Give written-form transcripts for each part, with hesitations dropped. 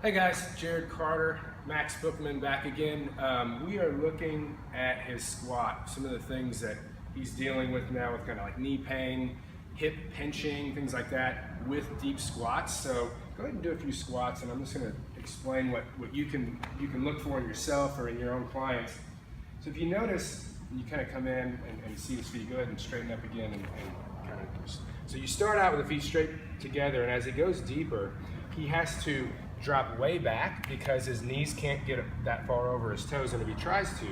Hey guys, Jared Carter, Max Bookman back again. We are looking at his squat, some of the things that he's dealing with now with kind of like knee pain, hip pinching, things like that with deep squats. So go ahead and do a few squats and I'm just going to explain what you can look for in yourself or in your own clients. So if you notice, you kind of come in and see his feet, go ahead and straighten up again and kind of, so you start out with the feet straight together, and as he goes deeper, he has to drop way back because his knees can't get that far over his toes, and if he tries to,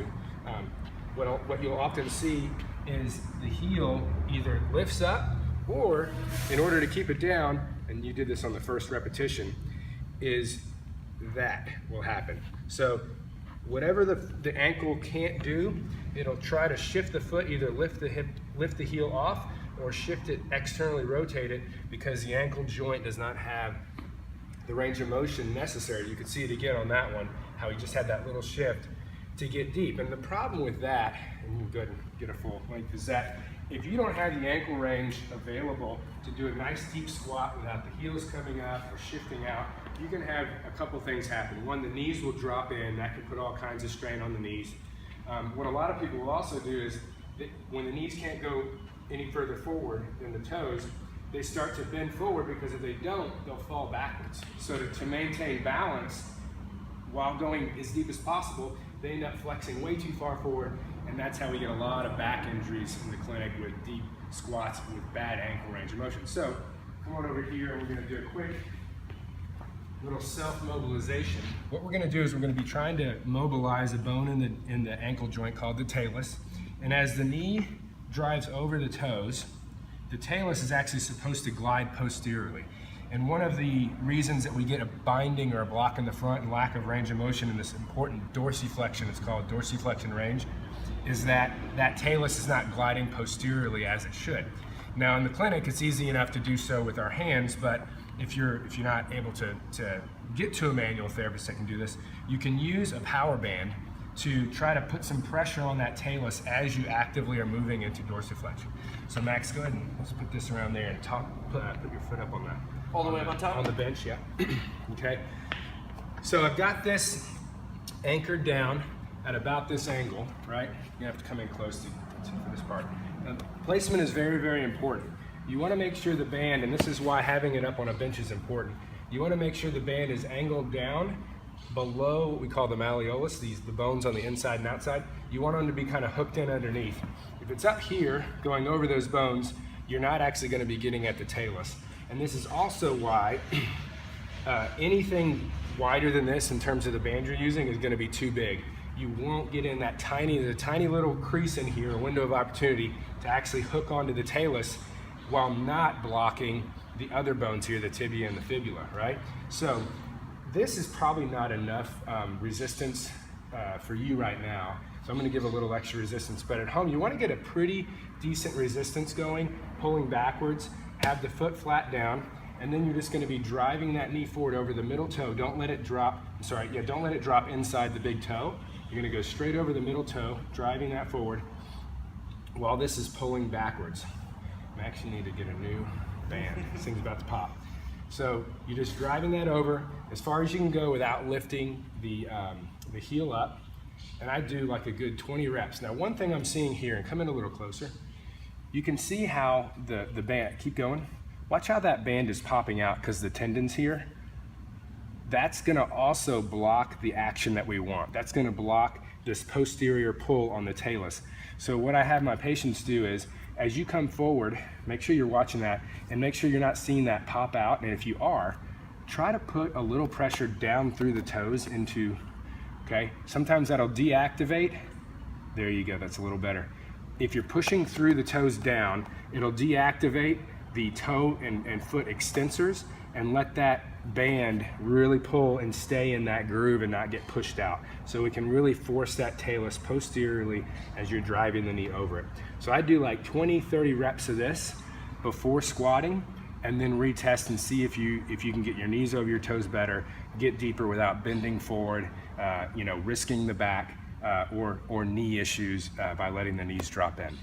what you'll often see is the heel either lifts up, or in order to keep it down, and you did this on the first repetition, is that will happen. So whatever the ankle can't do, it'll try to shift the foot, either lift the heel off or shift it externally, rotate it, because the ankle joint does not have the range of motion necessary. You could see it again on that one, how he just had that little shift to get deep. And the problem with that, and you can go ahead and get a full length, is that if you don't have the ankle range available to do a nice deep squat without the heels coming up or shifting out, you can have a couple things happen. One, the knees will drop in. That can put all kinds of strain on the knees. What a lot of people will also do is that when the knees can't go any further forward than the toes, they start to bend forward, because if they don't, they'll fall backwards. So to maintain balance while going as deep as possible, they end up flexing way too far forward, and that's how we get a lot of back injuries in the clinic with deep squats with bad ankle range of motion. So come on over here, and we're going to do a quick little self-mobilization. What we're going to do is we're going to be trying to mobilize a bone in the ankle joint called the talus, and as the knee drives over the toes, the talus is actually supposed to glide posteriorly. And one of the reasons that we get a binding or a block in the front and lack of range of motion in this important dorsiflexion, it's called dorsiflexion range, is that talus is not gliding posteriorly as it should. Now in the clinic, it's easy enough to do so with our hands, but if you're not able to get to a manual therapist that can do this, you can use a power band to try to put some pressure on that talus as you actively are moving into dorsiflexion. So Max, go ahead and let's put this around there and put your foot up on that. All the way up on top? On the bench, yeah. Okay. So I've got this anchored down at about this angle, right? You have to come in close for this part. Now, placement is very, very important. You want to make sure the band, and this is why having it up on a bench is important, you want to make sure the band is angled down below what we call the malleolus, the bones on the inside and outside. You want them to be kind of hooked in underneath. If it's up here, going over those bones, you're not actually going to be getting at the talus. And this is also why anything wider than this in terms of the band you're using is going to be too big. You won't get in that the tiny little crease in here, a window of opportunity to actually hook onto the talus while not blocking the other bones here, the tibia and the fibula, right? So this is probably not enough resistance for you right now. So I'm going to give a little extra resistance, but at home you want to get a pretty decent resistance going, pulling backwards, have the foot flat down, and then you're just going to be driving that knee forward over the middle toe. Don't let it drop, don't let it drop inside the big toe. You're going to go straight over the middle toe, driving that forward while this is pulling backwards. Max, you need to get a new band. This thing's about to pop. So you're just driving that over as far as you can go without lifting the heel up. And I do like a good 20 reps. Now one thing I'm seeing here, and come in a little closer, you can see how the band, keep going. Watch how that band is popping out because the tendon's here. That's gonna also block the action that we want. That's gonna block this posterior pull on the talus. So what I have my patients do is, as you come forward, make sure you're watching that and make sure you're not seeing that pop out. And if you are, try to put a little pressure down through the toes into, okay? Sometimes that'll deactivate. There you go, that's a little better. If you're pushing through the toes down, it'll deactivate the toe and foot extensors and let that band really pull and stay in that groove and not get pushed out. So we can really force that talus posteriorly as you're driving the knee over it. So I do like 20, 30 reps of this before squatting, and then retest and see if you can get your knees over your toes better, get deeper without bending forward, risking the back or knee issues by letting the knees drop in.